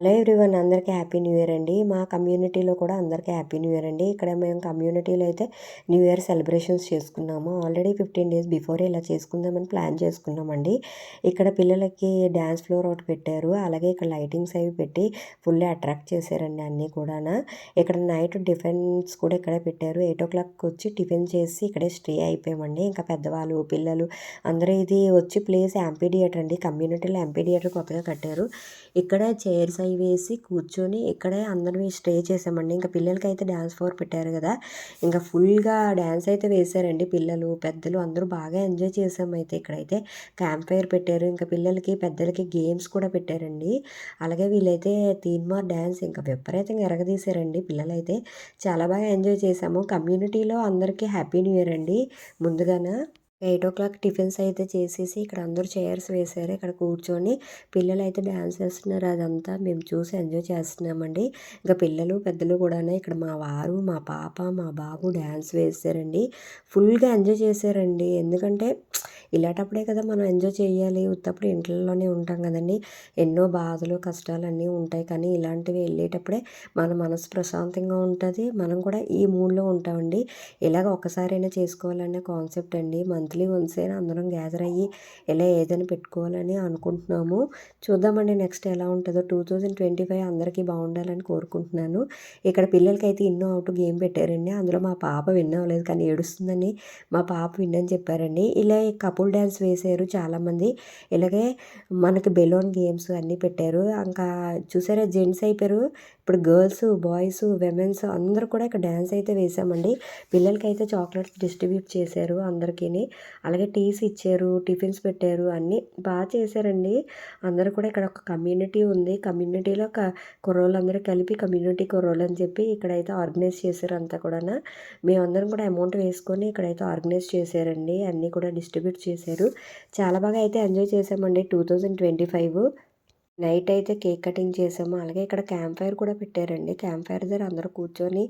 Hello everyone, అందరికీ happy new year అండి. మా కమ్యూనిటీలో కూడా అందరికీ హ్యాపీ న్యూ ఇయర్ అండి. ఇక్కడ మేము కమ్యూనిటీలో అయితే న్యూ ఇయర్ సెలబ్రేషన్స్ చేసుకున్నాము. ఆల్రెడీ 15 డేస్ బిఫోరే ఇలా చేసుకుందామని ప్లాన్ చేసుకున్నామండి. ఇక్కడ పిల్లలకి డ్యాన్స్ ఫ్లోర్ ఒకటి పెట్టారు. అలాగే ఇక్కడ లైటింగ్స్ అవి పెట్టి ఫుల్ అట్రాక్ట్ చేశారండి అన్నీ కూడా. ఇక్కడ నైట్ టిఫిన్స్ కూడా ఇక్కడే పెట్టారు. 8 o'clock వచ్చి టిఫిన్ చేసి ఇక్కడే స్టే అయిపోయామండి. ఇంకా పెద్దవాళ్ళు పిల్లలు అందరూ ఇది వచ్చి ప్లేస్ యాంపీ థియేటర్ అండి. కమ్యూనిటీలో యాంపీ థియేటర్ కొత్తగా కట్టారు. ఇక్కడ చైర్స్ అవి వేసి కూర్చొని ఇక్కడే అందరం స్టే చేసామండి. ఇంకా పిల్లలకైతే డ్యాన్స్ ఫ్లోర్ పెట్టారు కదా, ఇంకా ఫుల్గా డ్యాన్స్ అయితే వేశారండి. పిల్లలు పెద్దలు అందరూ బాగా ఎంజాయ్ చేసాము. అయితే ఇక్కడైతే క్యాంప్ ఫైర్ పెట్టారు. ఇంకా పిల్లలకి పెద్దలకి గేమ్స్ కూడా పెట్టారండి. అలాగే వీళ్ళైతే తీన్మార్ డ్యాన్స్ ఇంకా విపరీతంగా ఎరగదీశారండి. పిల్లలైతే చాలా బాగా ఎంజాయ్ చేసాము. కమ్యూనిటీలో అందరికీ హ్యాపీ న్యూ ఇయర్ అండి. ముందుగాన 8 o'clock టిఫిన్స్ అయితే చేసేసి ఇక్కడ అందరూ చైర్స్ వేశారు. ఇక్కడ కూర్చొని పిల్లలు అయితే డ్యాన్స్ చేస్తున్నారు. అదంతా మేము చూసి ఎంజాయ్ చేస్తున్నామండి. ఇంకా పిల్లలు పెద్దలు కూడా ఇక్కడ మా వారు, మా పాప, మా బాబు డ్యాన్స్ వేశారండి. ఫుల్గా ఎంజాయ్ చేశారండి. ఎందుకంటే ఇలాంటప్పుడే కదా మనం ఎంజాయ్ చేయాలి. ఉత్తప్పుడు ఇంట్లోనే ఉంటాం కదండి. ఎన్నో బాధలు కష్టాలు అన్నీ ఉంటాయి. కానీ ఇలాంటివి వెళ్ళేటప్పుడే మన మనసు ప్రశాంతంగా ఉంటుంది. మనం కూడా ఈ మూడ్లో ఉంటామండి. ఇలాగ ఒక్కసారైనా చేసుకోవాలనే కాన్సెప్ట్ అండి. మంత్లీ వన్స్ అయినా అందరం గ్యాదర్ అయ్యి ఇలా ఏదైనా పెట్టుకోవాలని అనుకుంటున్నాము. చూద్దామండి నెక్స్ట్ ఎలా ఉంటుందో. 2025 అందరికీ బాగుండాలని కోరుకుంటున్నాను. ఇక్కడ పిల్లలకైతే ఇన్నో అవుట్ గేమ్ పెట్టారండి. అందులో మా పాప విన్ అవ్వలేదు కానీ ఏడుస్తుందని మా పాప విన్ అని చెప్పారండి. ఇలా కపుల్ డ్యాన్స్ వేశారు చాలామంది. ఇలాగే మనకి బెలూన్ గేమ్స్ అన్నీ పెట్టారు. ఇంకా చూసారా జెంట్స్ అయిపోయారు. ఇప్పుడు గర్ల్స్, బాయ్స్, విమెన్స్ అందరూ కూడా ఇక్కడ డ్యాన్స్ అయితే వేసామండి. పిల్లలకైతే చాక్లెట్స్ డిస్ట్రిబ్యూట్ చేశారు అందరికీ. అలాగే టీస్ ఇచ్చారు, టిఫిన్స్ పెట్టారు, అన్నీ బాగా చేశారండి. అందరూ కూడా ఇక్కడ ఒక కమ్యూనిటీ ఉంది. కమ్యూనిటీలో కుర్రోళ్ళందరూ కలిపి కమ్యూనిటీ కుర్రోళ్ళు అని చెప్పి ఇక్కడైతే ఆర్గనైజ్ చేశారు అంతా కూడా. మేమందరం కూడా అమౌంట్ వేసుకొని ఇక్కడైతే ఆర్గనైజ్ చేశారండి. అన్నీ కూడా డిస్ట్రిబ్యూట్ చేశారు. చాలా బాగా అయితే ఎంజాయ్ చేసామండి 2025. నైట్ అయితే కేక్ కటింగ్ చేసాము. అలాగే ఇక్కడ క్యాంప్ ఫైర్ కూడా పెట్టారండి. క్యాంప్ ఫైర్ దగ్గర అందరూ కూర్చొని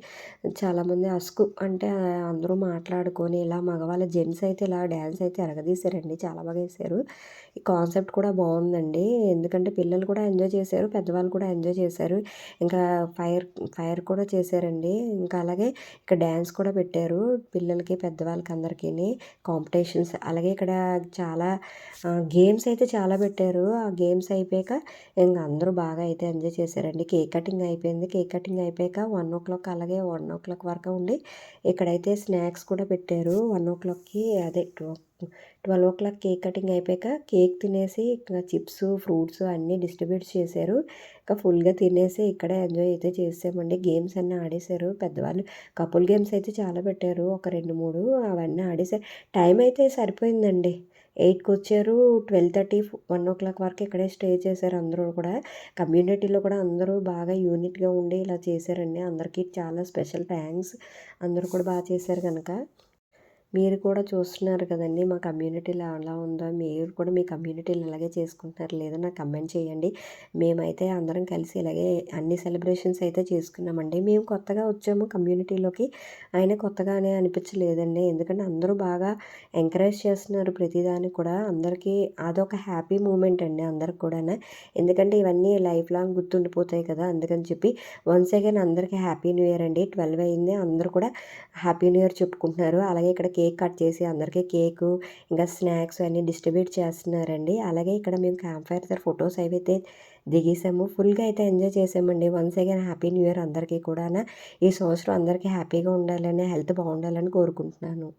చాలామంది అసుకు అంటే అందరూ మాట్లాడుకొని ఇలా మగవాళ్ళ జెంట్స్ అయితే ఇలా డ్యాన్స్ అయితే ఎరగదీశారండి. చాలా బాగా వేశారు. ఈ కాన్సెప్ట్ కూడా బాగుందండి. ఎందుకంటే పిల్లలు కూడా ఎంజాయ్ చేశారు, పెద్దవాళ్ళు కూడా ఎంజాయ్ చేశారు. ఇంకా ఫైర్ ఫైర్ కూడా చేశారండి. ఇంకా అలాగే ఇక్కడ డ్యాన్స్ కూడా పెట్టారు పిల్లలకి పెద్దవాళ్ళకి అందరికీ కాంపిటీషన్స్. అలాగే ఇక్కడ చాలా గేమ్స్ అయితే చాలా పెట్టారు. ఆ గేమ్స్ అయిపోయాక ఇంకా అందరూ బాగా అయితే ఎంజాయ్ చేశారండి. కేక్ కటింగ్ అయిపోయింది. కేక్ కటింగ్ అయిపోయాక 1 o'clock అలాగే 1 o'clock వరకు ఉండి ఇక్కడైతే స్నాక్స్ కూడా పెట్టారు. 1 o'clockకి అదే 12 o'clock కేక్ కటింగ్ అయిపోయాక కేక్ తినేసి ఇంకా చిప్స్, ఫ్రూట్స్ అన్నీ డిస్ట్రిబ్యూట్ చేశారు. ఇంకా ఫుల్గా తినేసి ఇక్కడే ఎంజాయ్ అయితే చేసామండి. గేమ్స్ అన్నీ ఆడేశారు పెద్దవాళ్ళు. కపుల్ గేమ్స్ అయితే చాలా పెట్టారు. ఒక 2, 3 అవన్నీ ఆడేశారు. టైం అయితే సరిపోయిందండి. 8కి వచ్చారు. 12:30, 1 o'clock వరకు ఇక్కడే స్టే చేశారు అందరూ కూడా. కమ్యూనిటీలో కూడా అందరూ బాగా యూనిట్గా ఉండి ఇలా చేశారండి. అందరికీ చాలా స్పెషల్ థ్యాంక్స్. అందరూ కూడా బాగా చేశారు కనుక. మీరు కూడా చూస్తున్నారు కదండి మా కమ్యూనిటీలో ఎలా ఉందో. మీరు కూడా మీ కమ్యూనిటీలో ఇలాగే చేసుకుంటున్నారు లేదో నాకు కమెంట్ చేయండి. మేమైతే అందరం కలిసి ఇలాగే అన్ని సెలబ్రేషన్స్ అయితే చేసుకున్నామండి. మేము కొత్తగా వచ్చాము కమ్యూనిటీలోకి, అయినా కొత్తగానే అనిపించలేదండి. ఎందుకంటే అందరూ బాగా ఎంకరేజ్ చేస్తున్నారు ప్రతిదానికి కూడా. అందరికీ అదొక హ్యాపీ మూమెంట్ అండి అందరికి కూడా. ఎందుకంటే ఇవన్నీ లైఫ్ లాంగ్ గుర్తుండిపోతాయి కదా, అందుకని చెప్పి వన్స్ అగైన్ అందరికీ హ్యాపీ న్యూ ఇయర్ అండి. 12 అయింది, అందరూ కూడా హ్యాపీ న్యూ ఇయర్ చెప్పుకుంటున్నారు. అలాగే ఇక్కడ కేక్ కట్ చేసి అందరికీ కేకు ఇంకా స్నాక్స్ అన్నీ డిస్ట్రిబ్యూట్ చేస్తున్నారండి. అలాగే ఇక్కడ మేము క్యాంప్ ఫైర్ దగ్గర ఫొటోస్ అయితే దిగేసాము. ఫుల్గా అయితే ఎంజాయ్ చేసామండి. Once again happy new year అందరికీ కూడా. ఈ సంవత్సరం అందరికీ హ్యాపీగా ఉండాలని, హెల్త్ బాగుండాలని కోరుకుంటున్నాను.